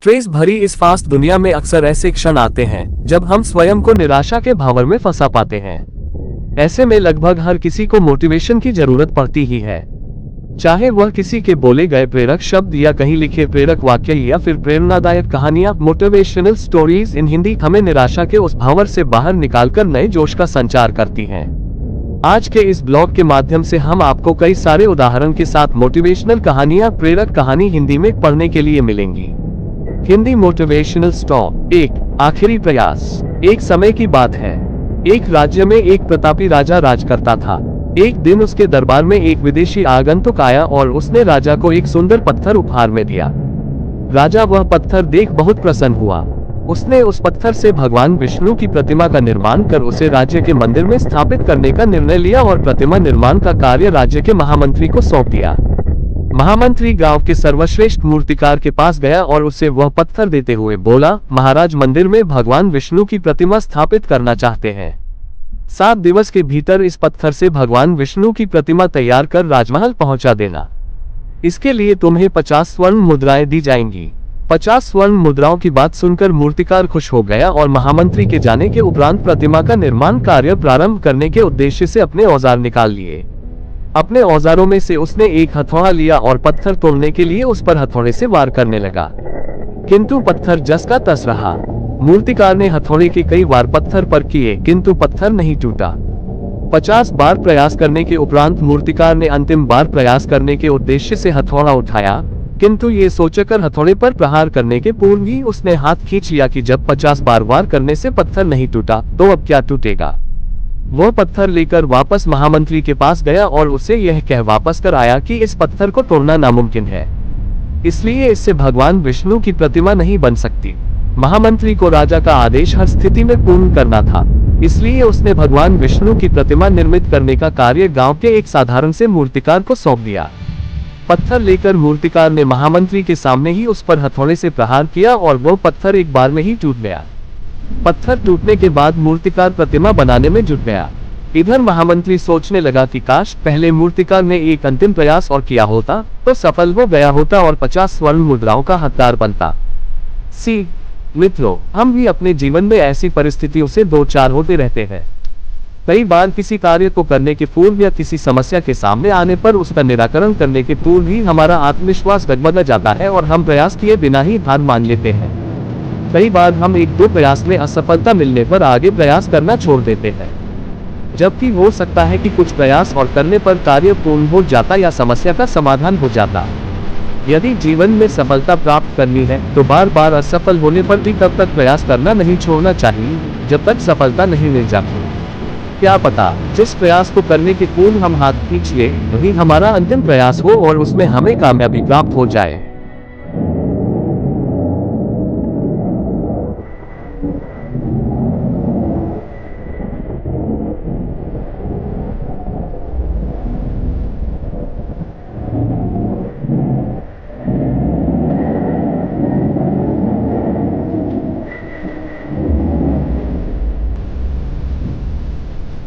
Stress भरी इस fast दुनिया में अक्सर ऐसे क्षण आते हैं जब हम स्वयं को निराशा के भंवर में फंसा पाते हैं। ऐसे में लगभग हर किसी को मोटिवेशन की जरूरत पड़ती ही है, चाहे वह किसी के बोले गए प्रेरक शब्द या कहीं लिखे प्रेरक वाक्य या फिर प्रेरणादायक कहानियां। मोटिवेशनल स्टोरीज इन हिंदी हमें निराशा के उस भंवर से बाहर निकालकर नए जोश का संचार करती हैं। आज के इस ब्लॉग के माध्यम से हम आपको कई सारे उदाहरण के साथ मोटिवेशनल कहानियां, प्रेरक कहानी हिंदी में पढ़ने के लिए मिलेंगी। Hindi motivational story. एक आखिरी प्रयास। एक समय की बात है, एक राज्य में एक प्रतापी राजा राज करता था। एक दिन उसके दरबार में एक विदेशी आगंतुक आया और उसने राजा को एक सुंदर पत्थर उपहार में दिया। राजा वह पत्थर देख बहुत प्रसन्न हुआ। उसने उस पत्थर से भगवान विष्णु की प्रतिमा का निर्माण कर उसे राज्य के मंदिर में स्थापित करने का निर्णय लिया और प्रतिमा निर्माण का कार्य राज्य के महामंत्री को सौंप दिया। महामंत्री गांव के सर्वश्रेष्ठ मूर्तिकार के पास गया और उसे वह पत्थर देते हुए बोला, महाराज, मंदिर में भगवान विष्णु की प्रतिमा स्थापित करना चाहते हैं। 7 दिवस के भीतर इस पत्थर से भगवान विष्णु की प्रतिमा तैयार कर राजमहल पहुंचा देना। इसके लिए तुम्हें 50 स्वर्ण मुद्राएं दी जाएंगी। 50 स्वर्ण मुद्राओं की बात सुनकर मूर्तिकार खुश हो गया और महामंत्री के जाने के उपरांत प्रतिमा का निर्माण कार्य प्रारंभ करने के उद्देश्य से अपने औजार निकाल लिए। अपने औजारों में से उसने एक हथौड़ा लिया और पत्थर तोड़ने के लिए उस पर हथौड़े से वार करने लगा, किंतु पत्थर जस का तस रहा। मूर्तिकार ने हथौड़े के कई वार पत्थर पर किए, किंतु पत्थर नहीं टूटा। 50 बार प्रयास करने के उपरांत मूर्तिकार ने अंतिम बार प्रयास करने के उद्देश्य से हथौड़ा उठाया, किंतु ये सोचकर हथौड़े पर प्रहार करने के पूर्व ही उसने हाथ खींच लिया कि जब 50 बार वार करने से पत्थर नहीं टूटा तो अब क्या टूटेगा। वह पत्थर लेकर वापस महामंत्री के पास गया और उसे यह कह वापस कर आया कि इस पत्थर को तोड़ना नामुमकिन है, इसलिए इससे भगवान विष्णु की प्रतिमा नहीं बन सकती। महामंत्री को राजा का आदेश हर स्थिति में पूर्ण करना था, इसलिए उसने भगवान विष्णु की प्रतिमा निर्मित करने का कार्य गांव के एक साधारण से मूर्तिकार को सौंप दिया। पत्थर लेकर मूर्तिकार ने महामंत्री के सामने ही उस पर हथौड़े से प्रहार किया और वह पत्थर एक बार में ही टूट गया। पत्थर टूटने के बाद मूर्तिकार प्रतिमा बनाने में जुट गया। इधर महामंत्री सोचने लगा कि काश पहले मूर्तिकार ने एक अंतिम प्रयास और किया होता तो सफल हो गया होता और 50 स्वर्ण मुद्राओं का हकदार बनता। मित्रों, हम भी अपने जीवन में ऐसी परिस्थितियों से दो चार होते रहते हैं। कई बार किसी कार्य को करने के पूर्व या किसी समस्या के सामने आने पर उसका निराकरण करने के पूर्व ही हमारा आत्मविश्वास डगमगा जाता है और हम प्रयास किए बिना ही हार मान लेते हैं। कई बार हम 1-2 प्रयास में असफलता मिलने पर आगे प्रयास करना छोड़ देते हैं, जबकि हो सकता है कि कुछ प्रयास और करने पर कार्य पूर्ण हो जाता या समस्या का समाधान हो जाता। यदि जीवन में सफलता प्राप्त करनी है तो बार बार असफल होने पर भी तब तक प्रयास करना नहीं छोड़ना चाहिए जब तक सफलता नहीं मिल जाती। क्या पता जिस प्रयास को करने के पूर्व हम हाथ खींच लें वही हमारा अंतिम प्रयास हो और उसमें हमें कामयाबी प्राप्त हो जाए।